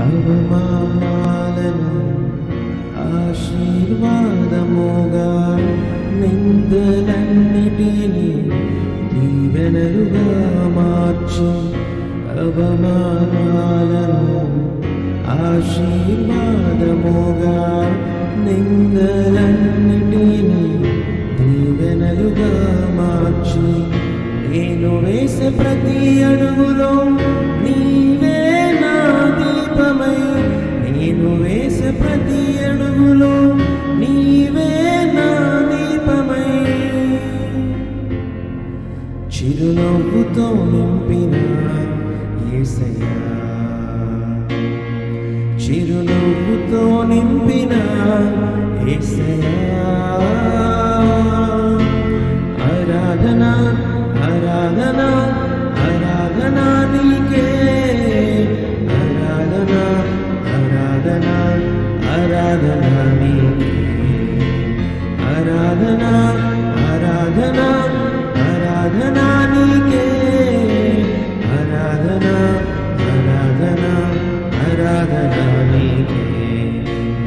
అవమానాలను ఆశీర్వాదముగా, నిందలన్నిటినీ దీవెనలుగా మార్చి, అవమానాలను ఆశీర్వాదముగా, నిందలన్నిటినీ దీవెనలుగా మార్చి, నేను వేసే ప్రతి అడుగులో నీవే నా దీపమై, నేను వేసే ప్రతి అడుగులో నీవే నా దీపమై, చిరునవ్వుతో నింపిన యేసయ్యా, చిరునవ్వుతో నింపిన యేసయ్యా, ఆరాధన ఆరాధన ఆరాధన నీకే, ఆరాధన ఆరాధన ఆరాధన నీకే, ఆరాధన ఆరాధన ఆరాధన నీకే, ఆరాధన ఆరాధన ఆరాధన నీకే.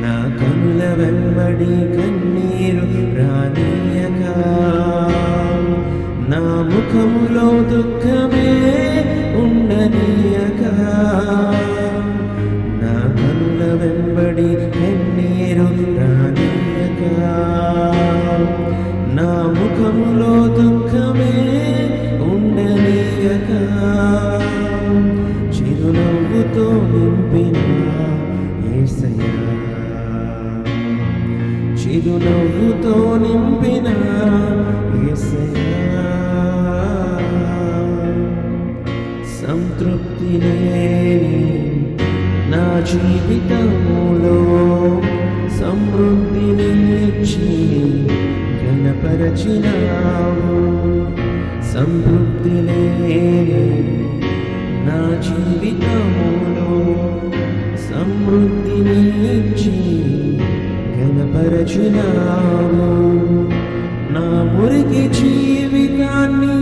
నా కనుల వెంబడి కన్నీరు రానీయక, నా ముఖములో దుఃఖమే ఉండనీయక, నా కనుల వెంబడి కన్నీరు రానీయక, నా ముఖములో దుఃఖమే ఉండనీయక, చిరునవ్వుతో నింపిన యేసయ్యా, చిరునవ్వుతో నింపిన యేసయ్యా, సంతృప్తి లేని నా జీవితములో సమృద్ధిని ఇచ్చి ఘనపరచినావు, సంతృప్తి లేని నా జీవితములో సమృద్ధిని ఇచ్చి ఘనపరచినావు, నా మురికి జీవితాన్ని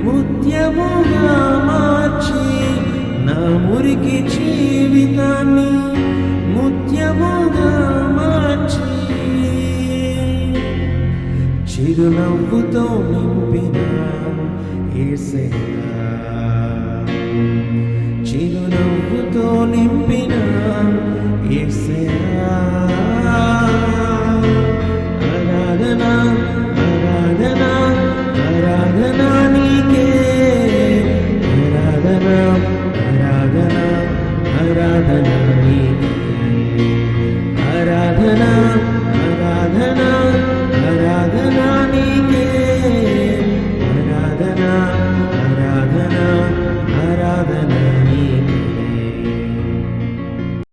ముత్యముగా మార్చి, నా మురికి జీవితాన్ని ముత్యముగా మార్చి, చిరునవ్వుతో నింపిన యేసయ్యా, చిరునవ్వుతో నింపిన యేసయ్యా, ఆరాధన ఆరాధన ఆరాధన నీకే, ఆరాధన ఆరాధన ఆరాధన నీకే, ఆరాధన